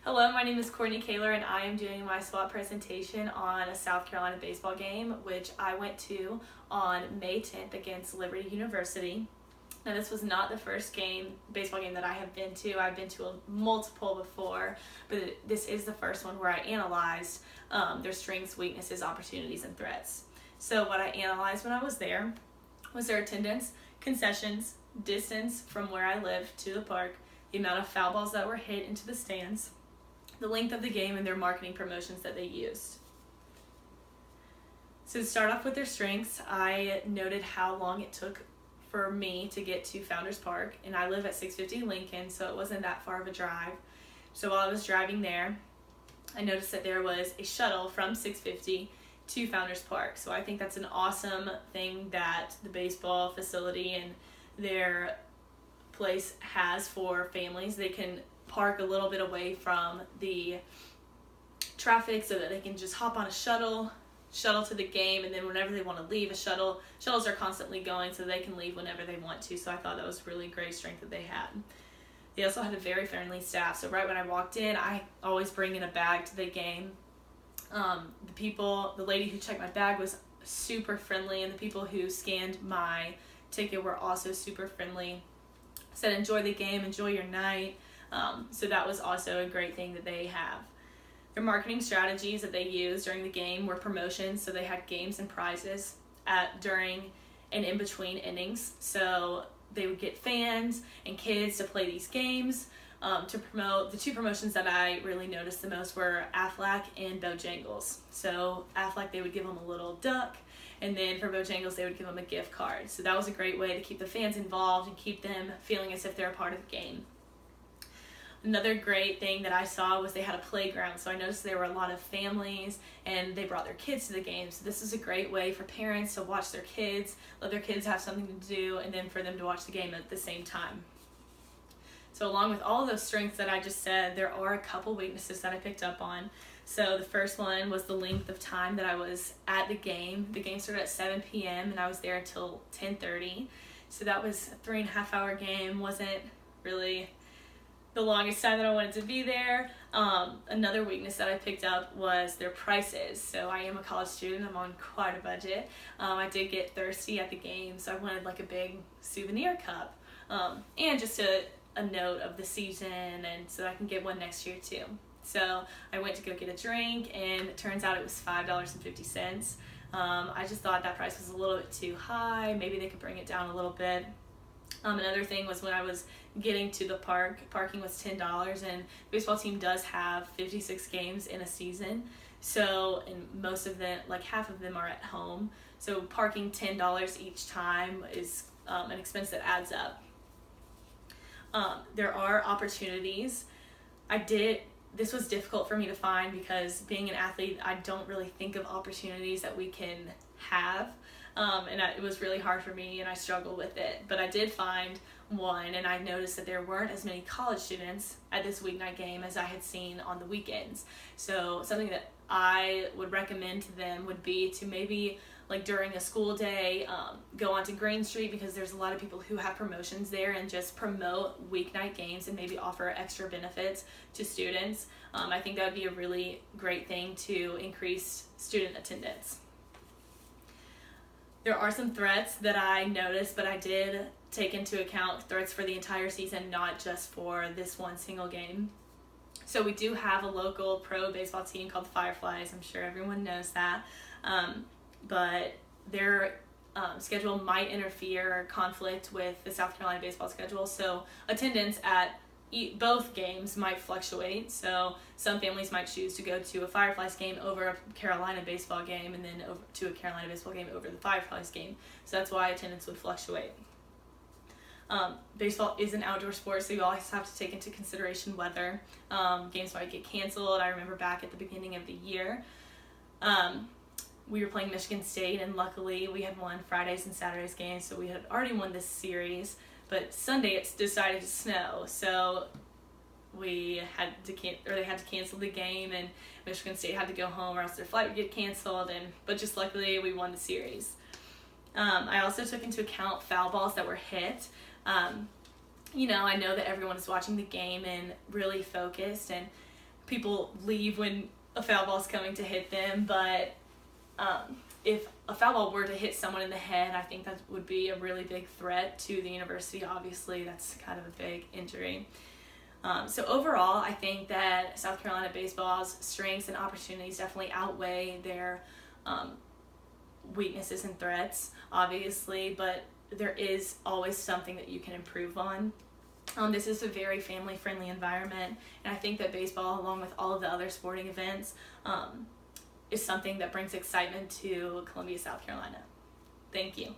Hello, my name is Courtney Koehler, and I am doing my SWOT presentation on a South Carolina baseball game, which I went to on May 10th against Liberty University. Now, this was not the first baseball game that I have been to. I've been to multiple before, but this is the first one where I analyzed their strengths, weaknesses, opportunities, and threats. So what I analyzed when I was there was their attendance, concessions, distance from where I live to the park, the amount of foul balls that were hit into the stands, the length of the game, and their marketing promotions that they used. So to start off with their strengths, I noted how long it took for me to get to Founders Park, and I live at 650 Lincoln, so it wasn't that far of a drive. So while I was driving there, I noticed that there was a shuttle from 650 to Founders Park. So I think that's an awesome thing that the baseball facility and their place has for families. They can park a little bit away from the traffic so that they can just hop on a shuttle to the game, and then whenever they want to leave, shuttles are constantly going so they can leave whenever they want to. So I thought that was really great strength that they had. They also had a very friendly staff. So right when I walked in, I always bring in a bag to the game. The lady who checked my bag was super friendly, and the people who scanned my ticket were also super friendly. Said enjoy the game, enjoy your night. So that was also a great thing that they have. Their marketing strategies that they used during the game were promotions. So they had games and prizes during and in between innings. So they would get fans and kids to play these games to promote. The two promotions that I really noticed the most were Aflac and Bojangles. So Aflac, they would give them a little duck, and then for Bojangles, they would give them a gift card. So that was a great way to keep the fans involved and keep them feeling as if they're a part of the game. Another great thing that I saw was they had a playground. So I noticed there were a lot of families and they brought their kids to the game. So this is a great way for parents to watch their kids, let their kids have something to do, and then for them to watch the game at the same time. So along with all of those strengths that I just said, there are a couple weaknesses that I picked up on. So the first one was the length of time that I was at the game. The game started at 7 p.m. and I was there until 10:30. So that was a 3.5-hour game. Wasn't really the longest time that I wanted to be there. Another weakness that I picked up was their prices. So I am a college student. I'm on quite a budget. I did get thirsty at the game, so I wanted like a big souvenir cup and just a note of the season, and so I can get one next year too. So I went to go get a drink, and it turns out it was $5.50. I just thought that price was a little bit too high. Maybe they could bring it down a little bit. Another thing was when I was getting to the park, parking was $10, and the baseball team does have 56 games in a season. So, and most of them, like half of them, are at home. So parking $10 each time is an expense that adds up. There are opportunities. This was difficult for me to find because being an athlete, I don't really think of opportunities that we can have. It was really hard for me, and I struggled with it. But I did find one, and I noticed that there weren't as many college students at this weeknight game as I had seen on the weekends. So something that I would recommend to them would be to maybe, like during a school day, go onto Green Street, because there's a lot of people who have promotions there, and just promote weeknight games and maybe offer extra benefits to students. I think that would be a really great thing to increase student attendance. There are some threats that I noticed, but I did take into account threats for the entire season, not just for this one single game. So we do have a local pro baseball team called the Fireflies. I'm sure everyone knows that. But their schedule might interfere or conflict with the South Carolina baseball schedule. So attendance at both games might fluctuate. So some families might choose to go to a Fireflies game over a Carolina baseball game, and then over to a Carolina baseball game over the Fireflies game. So that's why attendance would fluctuate. Baseball is an outdoor sport, so you always have to take into consideration weather. Games might get canceled. I remember back at the beginning of the year, we were playing Michigan State, and luckily we had won Fridays and Saturdays games, so we had already won this series. But Sunday it decided to snow, so they had to cancel the game, and Michigan State had to go home, or else their flight would get canceled. But just luckily we won the series. I also took into account foul balls that were hit. I know that everyone is watching the game and really focused, and people leave when a foul ball is coming to hit them, but if a foul ball were to hit someone in the head, I think that would be a really big threat to the university. Obviously, that's kind of a big injury. So overall, I think that South Carolina baseball's strengths and opportunities definitely outweigh their weaknesses and threats, obviously, but there is always something that you can improve on. This is a very family-friendly environment, and I think that baseball, along with all of the other sporting events, is something that brings excitement to Columbia, South Carolina. Thank you.